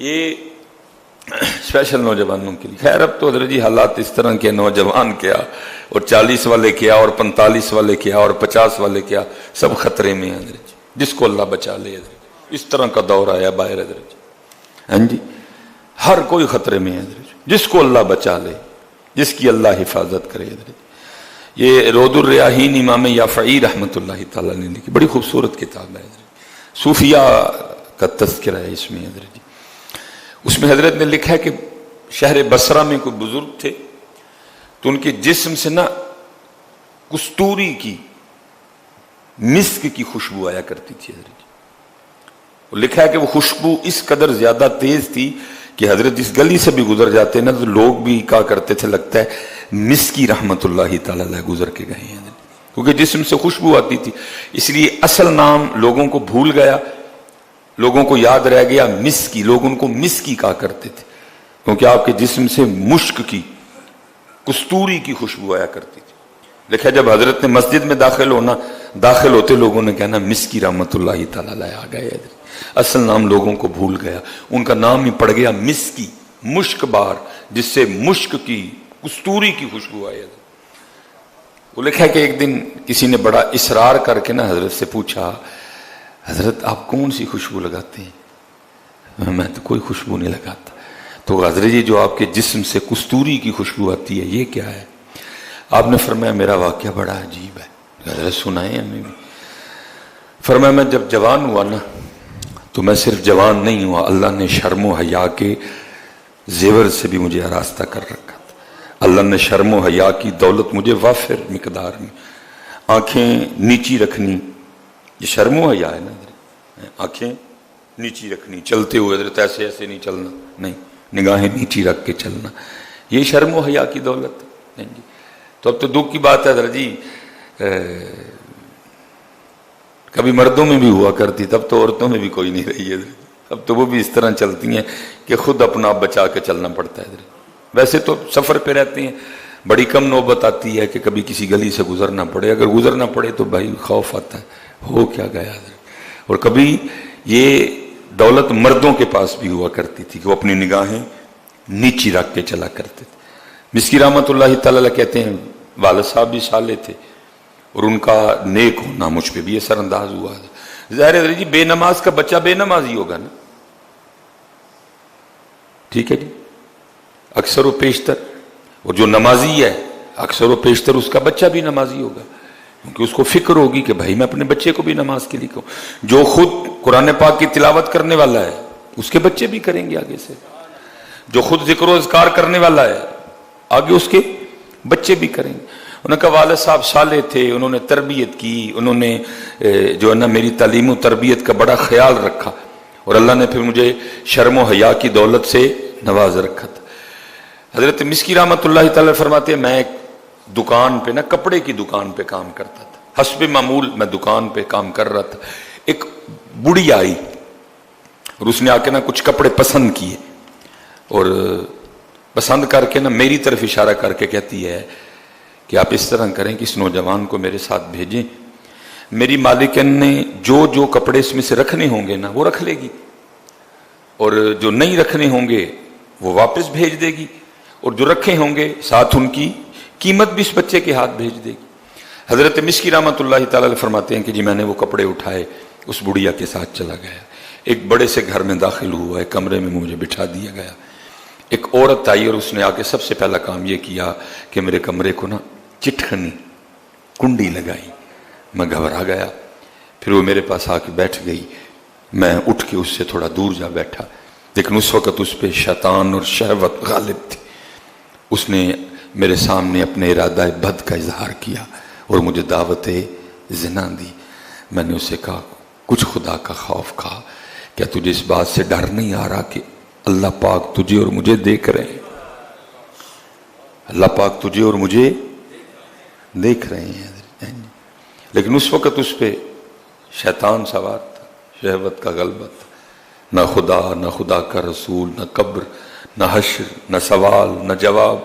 یہ اسپیشل نوجوانوں کے لیے. خیر اب تو حضرت جی حالات اس طرح کے، نوجوان کیا اور 40 والے کیا اور 45 والے کیا اور 50 والے کیا، سب خطرے میں ہیں حضرت جی، جس کو اللہ بچا لے حضرت جی. اس طرح کا دور آیا باہر حضرت جی. ہاں جی، ہر کوئی خطرے میں ہے حضرت جی، جس کو اللہ بچا لے، جس کی اللہ حفاظت کرے حضرت جی. یہ رود الریاحین امام یافعی رحمۃ اللہ تعالیٰ نے لکھی، بڑی خوبصورت کتاب ہے حضرت جی. صوفیہ کا تذکرہ ہے اس میں حضرت جی. اس میں حضرت نے لکھا ہے کہ شہر بصرہ میں کوئی بزرگ تھے تو ان کے جسم سے نا کستوری کی، مسک کی خوشبو آیا کرتی تھی حضرت جی. وہ لکھا ہے کہ وہ خوشبو اس قدر زیادہ تیز تھی کہ حضرت اس گلی سے بھی گزر جاتے نا تو لوگ بھی کہا کرتے تھے لگتا ہے مسکی رحمت اللہ تعالی علیہ گزر کے گئے ہیں، کیونکہ جسم سے خوشبو آتی تھی. اس لیے اصل نام لوگوں کو بھول گیا، لوگوں کو یاد رہ گیا مسکی. لوگ ان کو مسکی کہا کرتے تھے کیونکہ آپ کے جسم سے مشک کی، کستوری کی خوشبو آیا کرتی تھی. دیکھا جب حضرت نے مسجد میں داخل ہوتے لوگوں نے کہنا مسکی رحمت اللہ تعالی علیہ آ گئے. اصل نام لوگوں کو بھول گیا، ان کا نام ہی پڑ گیا مسکی، مشک بار، جس سے مشک کی، کستوری کی خوشبو آئی. وہ لکھا ہے کہ ایک دن کسی نے بڑا اصرار کر کے نا حضرت سے پوچھا، حضرت آپ کون سی خوشبو لگاتے ہیں؟ میں تو کوئی خوشبو نہیں لگاتا. تو حضرت یہ جو آپ کے جسم سے کستوری کی خوشبو آتی ہے یہ کیا ہے؟ آپ نے فرمایا میرا واقعہ بڑا عجیب ہے. حضرت سنائیں ہمیں بھی. فرمایا میں جب جوان ہوا نا تو میں صرف جوان نہیں ہوا، اللہ نے شرم و حیا کے زیور سے بھی مجھے آراستہ کر رکھا تھا. اللہ نے شرم و حیا کی دولت مجھے وافر مقدار میں، آنکھیں نیچی رکھنی، یہ شرم و حیا ہے نا حضرت. آنکھیں نیچی رکھنی، چلتے ہوئے حضرت ایسے ایسے نہیں چلنا، نہیں، نگاہیں نیچی رکھ کے چلنا، یہ شرم و حیا کی دولت ہے جی. تو اب تو دکھ کی بات ہے حضرت جی، کبھی مردوں میں بھی ہوا کرتی، تب تو عورتوں میں بھی کوئی نہیں رہی ہے. اب تو وہ بھی اس طرح چلتی ہیں کہ خود اپنا آپ بچا کے چلنا پڑتا ہے. ویسے تو سفر پہ رہتے ہیں، بڑی کم نوبت آتی ہے کہ کبھی کسی گلی سے گزرنا پڑے. اگر گزرنا پڑے تو بھائی خوف آتا ہے، ہو کیا گیا. اور کبھی یہ دولت مردوں کے پاس بھی ہوا کرتی تھی کہ وہ اپنی نگاہیں نیچی رکھ کے چلا کرتے تھے. مسکی رحمت اللہ تعالی کہتے ہیں والد صاحب بھی صالح تھے اور ان کا نیک ہونا مجھ پہ بھی اثر انداز ہوا. ظاہر ہے جی بے نماز کا بچہ بے نماز ہی ہوگا نا، ٹھیک ہے جی، اکثر و بیشتر. اور جو نمازی ہے اکثر و بیشتر اس کا بچہ بھی نمازی ہوگا، کیونکہ اس کو فکر ہوگی کہ بھائی میں اپنے بچے کو بھی نماز کے لیے کہوں. جو خود قرآن پاک کی تلاوت کرنے والا ہے اس کے بچے بھی کریں گے آگے سے. جو خود ذکر و اذکار کرنے والا ہے آگے اس کے بچے بھی کریں گے. انہوں نے کہا والد صاحب صالح تھے، انہوں نے تربیت کی، انہوں نے جو ہے نا میری تعلیم و تربیت کا بڑا خیال رکھا، اور اللہ نے پھر مجھے شرم و حیا کی دولت سے نواز رکھا تھا. حضرت مسکی رحمت اللہ تعالی فرماتے ہیں میں ایک دکان پہ نا، کپڑے کی دکان پہ کام کرتا تھا. حسب معمول میں دکان پہ کام کر رہا تھا. ایک بڑھی آئی اور اس نے آ کے نا کچھ کپڑے پسند کیے، اور پسند کر کے نا میری طرف اشارہ کر کے کہتی ہے کہ آپ اس طرح کریں کہ اس نوجوان کو میرے ساتھ بھیجیں، میری مالکن نے جو جو کپڑے اس میں سے رکھنے ہوں گے نا وہ رکھ لے گی، اور جو نہیں رکھنے ہوں گے وہ واپس بھیج دے گی، اور جو رکھے ہوں گے ساتھ ان کی قیمت بھی اس بچے کے ہاتھ بھیج دے گی. حضرت مسکی رحمت اللہ تعالی فرماتے ہیں کہ جی میں نے وہ کپڑے اٹھائے، اس بڑھیا کے ساتھ چلا گیا. ایک بڑے سے گھر میں داخل ہوا، ایک کمرے میں مجھے بٹھا دیا گیا. ایک عورت آئی اور اس نے آ کے سب سے پہلا کام یہ کیا کہ میرے کمرے کو نا چٹکنی کنڈی لگائی. میں گھبرا گیا. پھر وہ میرے پاس آ کے بیٹھ گئی. میں اٹھ کے اس سے تھوڑا دور جا بیٹھا، لیکن اس وقت اس پہ شیطان اور شہوت غالب تھی. اس نے میرے سامنے اپنے ارادہ بد کا اظہار کیا اور مجھے دعوت زنا دی. میں نے اسے کہا کچھ خدا کا خوف کھا، کیا تجھے اس بات سے ڈر نہیں آ رہا کہ اللہ پاک تجھے اور مجھے دیکھ رہے ہیں؟ اللہ پاک تجھے اور مجھے دیکھ رہے ہیں. لیکن اس وقت اس پہ شیطان سوار تھا، شہوت کا غلبہ تھا. نہ خدا، نہ خدا کا رسول، نہ قبر، نہ حشر، نہ سوال، نہ جواب،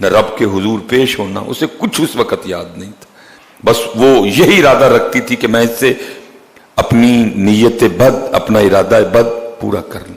نہ رب کے حضور پیش ہونا، اسے کچھ اس وقت یاد نہیں تھا. بس وہ یہی ارادہ رکھتی تھی کہ میں اس سے اپنی نیت بد، اپنا ارادہ بد پورا کر لوں.